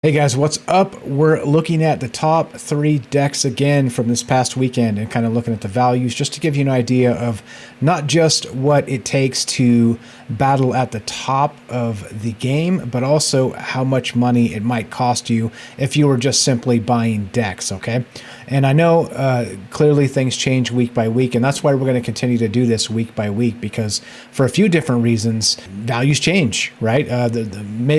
Hey guys, what's up? We're looking at the top three decks again from this past weekend and kind of looking at the values just to give you an idea of not just what it takes to battle at the top of the game, but also how much money it might cost you if you were just simply buying decks, okay? And I know clearly things change week by week, and that's why we're going to continue to do this week by week because for a few different reasons, values change, right?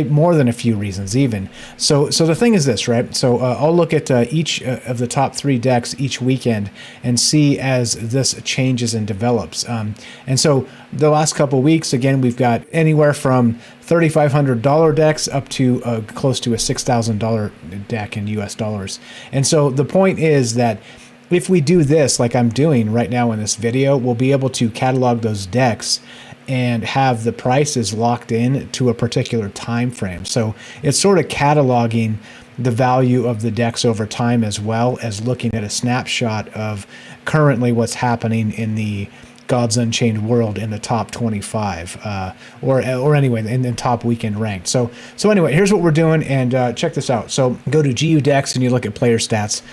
More than a few reasons even. So the thing is this, right? So I'll look at each of the top three decks each weekend and see as this changes and develops. And so the last couple of weeks, again, we've got anywhere from $3,500 decks up to close to a $6,000 deck in US dollars. And so the point is that if we do this like I'm doing right now in this video, we'll be able to catalog those decks and have the prices locked in to a particular time frame. So it's sort of cataloging the value of the decks over time as well as looking at a snapshot of currently what's happening in the God's Unchained world in the top 25, or anyway, in the top weekend ranked. So anyway, here's what we're doing, and check this out. So go to GU Decks and you look at player stats.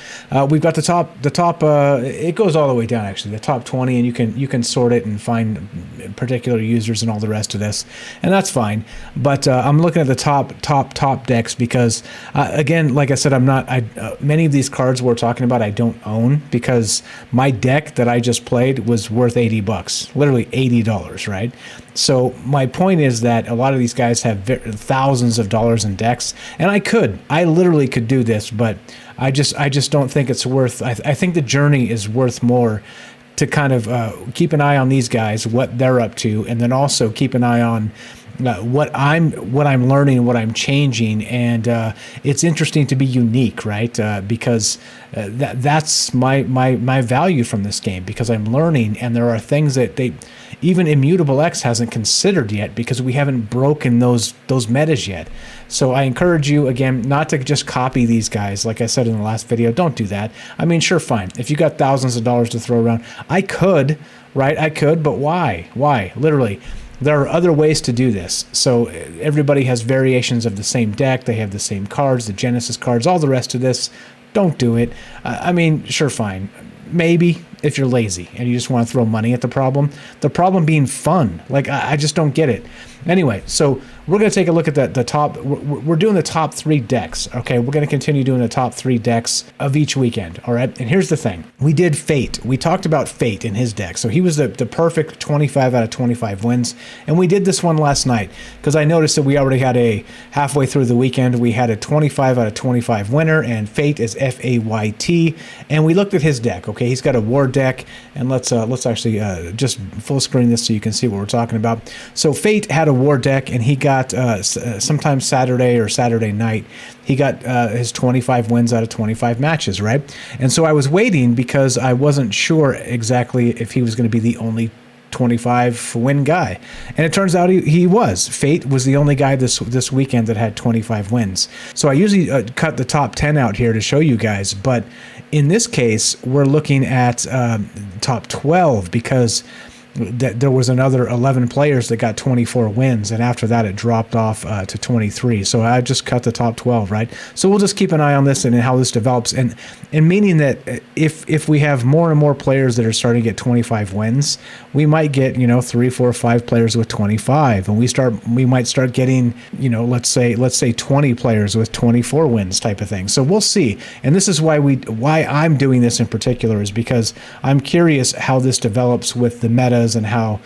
We've got the top. It goes all the way down actually, the top 20, and you can sort it and find particular users and all the rest of this, and that's fine. But I'm looking at the top decks because again, like I said, many of these cards we're talking about I don't own because my deck that I just played was worth 80 bucks, literally $80, right? So my point is that a lot of these guys have thousands of dollars in decks, and I literally could do this, but I just don't think it's worth. I think the journey is worth more to kind of keep an eye on these guys, what they're up to, and then also keep an eye on what I'm learning, what I'm changing, and it's interesting to be unique, right? Because that's my value from this game, because I'm learning, and there are things that even Immutable X hasn't considered yet because we haven't broken those metas yet. So I encourage you again not to just copy these guys. Like I said in the last video, don't do that. I mean, sure, fine. If you got thousands of dollars to throw around, I could, right? I could, but why? Why? Literally. There are other ways to do this. So everybody has variations of the same deck. They have the same cards, the Genesis cards, all the rest of this. Don't do it. I mean, sure, fine. Maybe if you're lazy and you just want to throw money at the problem being fun. Like, I just don't get it. Anyway, so we're going to take a look at the top. We're doing the top three decks, okay? We're going to continue doing the top three decks of each weekend, all right? And here's the thing. We did Fate. We talked about Fate in his deck. So he was the perfect 25 out of 25 wins. And we did this one last night because I noticed that we already had halfway through the weekend, we had a 25 out of 25 winner, and Fate is F-A-Y-T. And we looked at his deck, okay? He's got a war deck. And let's actually just full screen this so you can see what we're talking about. So Fate had a war deck, and he got sometime Saturday or Saturday night, he got his 25 wins out of 25 matches, right? And so I was waiting because I wasn't sure exactly if he was going to be the only 25 win guy, and it turns out he was. Fate was the only guy this weekend that had 25 wins. So I usually cut the top 10 out here to show you guys, but in this case we're looking at top 12 because there was another 11 players that got 24 wins, and after that it dropped off to 23. So I just cut the top 12, right? So we'll just keep an eye on this and how this develops, and meaning that if we have more and more players that are starting to get 25 wins, we might get 3, 4, 5 players with 25, and we might start getting let's say 20 players with 24 wins type of thing. So we'll see, and this is why I'm doing this in particular, is because I'm curious how this develops with the meta and how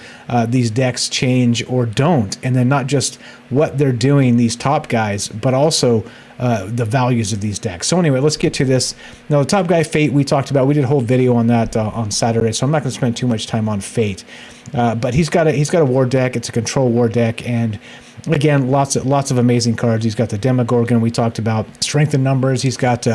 these decks change or don't, and then not just what they're doing, these top guys, but also the values of these decks. So anyway, let's get to this. Now, the top guy, Fate, we talked about. We did a whole video on that on Saturday, so I'm not going to spend too much time on Fate. But he's got a war deck. It's a control war deck, and again, lots of amazing cards. He's got the Demogorgon we talked about, strength in numbers. He's got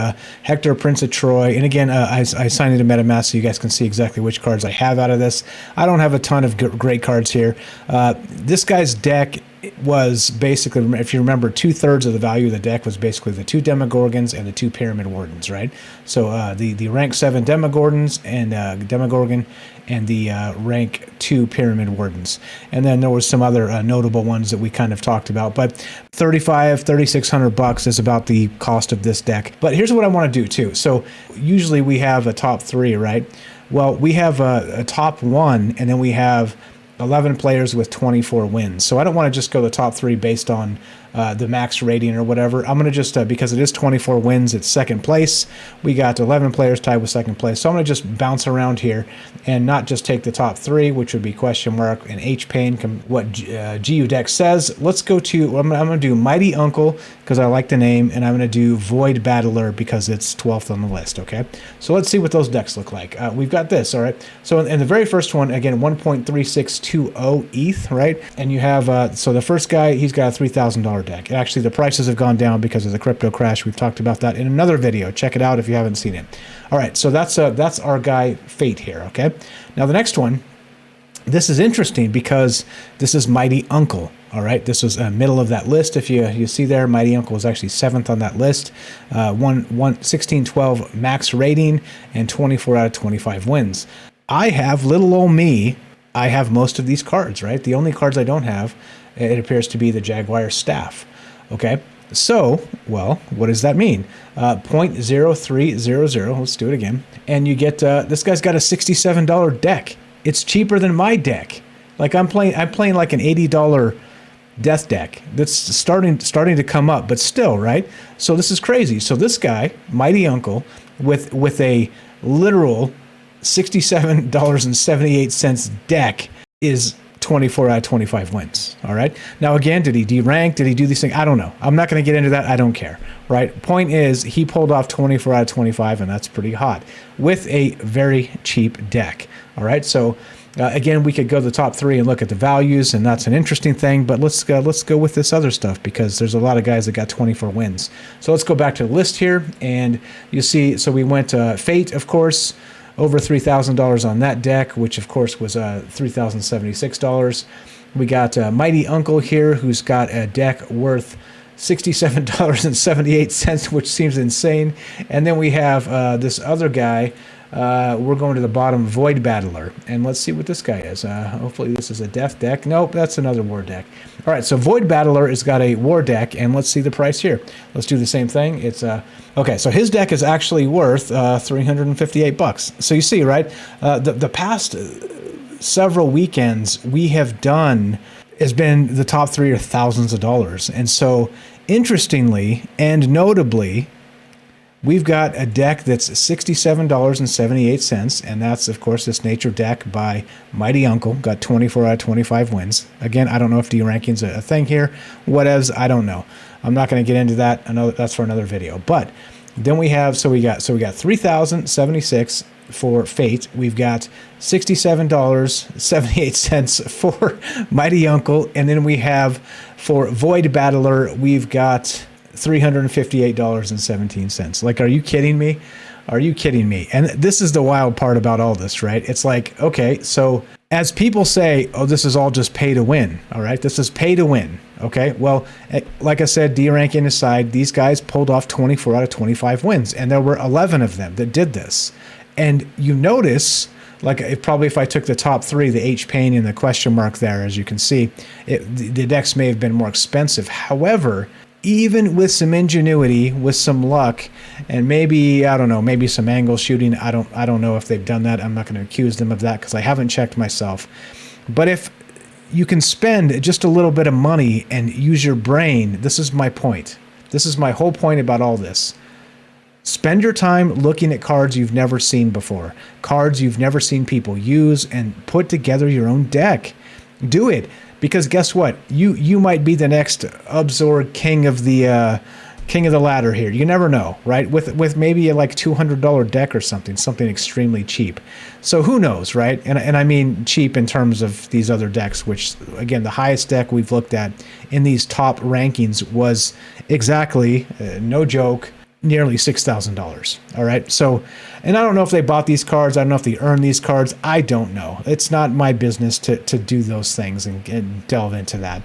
Hector, Prince of Troy, and again, I signed into MetaMask so you guys can see exactly which cards I have out of this. I don't have a ton of great cards here. This guy's deck was basically, if you remember, 2/3 of the value of the deck was basically the 2 Demogorgons and the 2 Pyramid Wardens, right? So the rank 7 Demogorgons and Demogorgon and the rank 2 Pyramid Wardens. And then there was some other notable ones that we kind of talked about. But $3,600 is about the cost of this deck. But here's what I want to do too. So usually we have a top 3, right? Well, we have a top 1, and then we have 11 players with 24 wins. So I don't want to just go the top 3 based on the max rating or whatever. I'm going to just, because it is 24 wins, it's second place. We got 11 players tied with second place. So I'm going to just bounce around here and not just take the top 3, which would be question mark and H-Pain, what GU Deck says. Let's go to, I'm going to do Mighty Uncle because I like the name, and I'm going to do Void Battler because it's 12th on the list, okay? So let's see what those decks look like. We've got this, all right? So in the very first one, again, 1.3620 ETH, right? And you have, so the first guy, he's got a $3,000 deck. Actually, the prices have gone down because of the crypto crash. We've talked about that in another video. Check it out if you haven't seen it. All right, so that's our guy Fate here, okay? Now the next one, this is interesting because this is Mighty Uncle, all right? This was middle of that list. If you see there, Mighty Uncle was actually 7th on that list. 1612 max rating and 24 out of 25 wins. I have, little old me, I have most of these cards, right? The only cards I don't have, it appears to be the Jaguar staff, okay? So, well, what does that mean? 0.0300, let's do it again. And you get, this guy's got a $67 deck. It's cheaper than my deck. Like I'm playing like an $80 death deck that's starting to come up, but still, right? So this is crazy. So this guy, Mighty Uncle, with a literal $67.78 deck is 24 out of 25 wins. All right. Now, again, did he derank? Did he do these things? I don't know. I'm not going to get into that. I don't care. Right. Point is, he pulled off 24 out of 25, and that's pretty hot with a very cheap deck. All right. So, again, we could go to the top 3 and look at the values, and that's an interesting thing. But let's go with this other stuff because there's a lot of guys that got 24 wins. So let's go back to the list here, and you see. So we went Fate, of course. Over $3,000 on that deck, which of course was $3,076. We got Mighty Uncle here, who's got a deck worth $67.78, which seems insane. And then we have this other guy. We're going to the bottom, Void Battler, and let's see what this guy is. Hopefully this is a death deck. Nope, that's another war deck. All right, so Void Battler has got a war deck, and let's see the price here. Let's do the same thing. It's okay, so his deck is actually worth $358. So you see, right? The past several weekends we have done has been the top 3 are thousands of dollars, and so interestingly and notably, we've got a deck that's $67.78, and that's, of course, this nature deck by Mighty Uncle. Got 24 out of 25 wins. Again, I don't know if D-ranking's a thing here. Whatevs, I don't know. I'm not going to get into that. I know that's for another video. But then we have, so we got $3,076 for Fate. We've got $67.78 for Mighty Uncle, and then we have for Void Battler, we've got $358.17. Like, are you kidding me? Are you kidding me? And this is the wild part about all this, right? It's like, okay, so as people say, oh, this is all just pay to win. All right, this is pay to win. Okay, well, like I said, D-ranking aside, these guys pulled off 24 out of 25 wins, and there were 11 of them that did this. And you notice, like, if I took the top 3, the H-Pain and the question mark there, as you can see, the decks may have been more expensive. However, even with some ingenuity, with some luck, and maybe, I don't know, maybe some angle shooting, I don't know if they've done that. I'm not going to accuse them of that because I haven't checked myself. But if you can spend just a little bit of money and use your brain, this is my point. This is my whole point about all this. Spend your time looking at cards you've never seen before, cards you've never seen people use, and put together your own deck. Do it. Because guess what? You might be the next Absorb king of the ladder here. You never know, right? With maybe a like $200 deck or something extremely cheap. So who knows, right? And I mean cheap in terms of these other decks, which again, the highest deck we've looked at in these top rankings was exactly, no joke, nearly $6,000. All right. So, and I don't know if they bought these cards. I don't know if they earned these cards. I don't know. It's not my business to do those things and delve into that.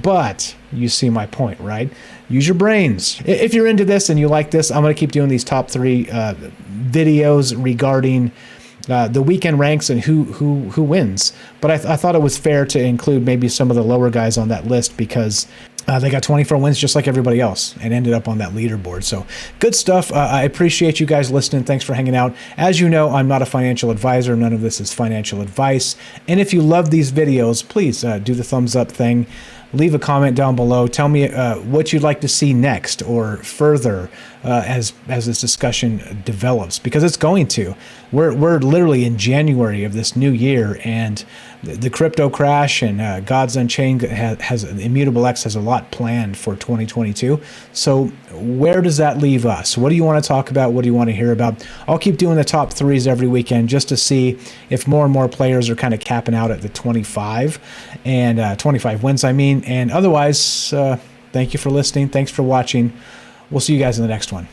But you see my point, right? Use your brains. If you're into this and you like this, I'm going to keep doing these top 3 videos regarding the weekend ranks and who wins. But I thought it was fair to include maybe some of the lower guys on that list because they got 24 wins just like everybody else and ended up on that leaderboard. So good stuff. I appreciate you guys listening. Thanks for hanging out. As you know, I'm not a financial advisor. None of this is financial advice. And if you love these videos, please do the thumbs up thing. Leave a comment down below. Tell me what you'd like to see next or further as this discussion develops, because it's going to. We're literally in January of this new year, and the crypto crash and God's Unchained has Immutable X has a lot planned for 2022. So where does that leave us? What do you want to talk about? What do you want to hear about? I'll keep doing the top 3s every weekend just to see if more and more players are kind of capping out at the 25 and 25 wins, I mean. And otherwise, thank you for listening. Thanks for watching. We'll see you guys in the next one.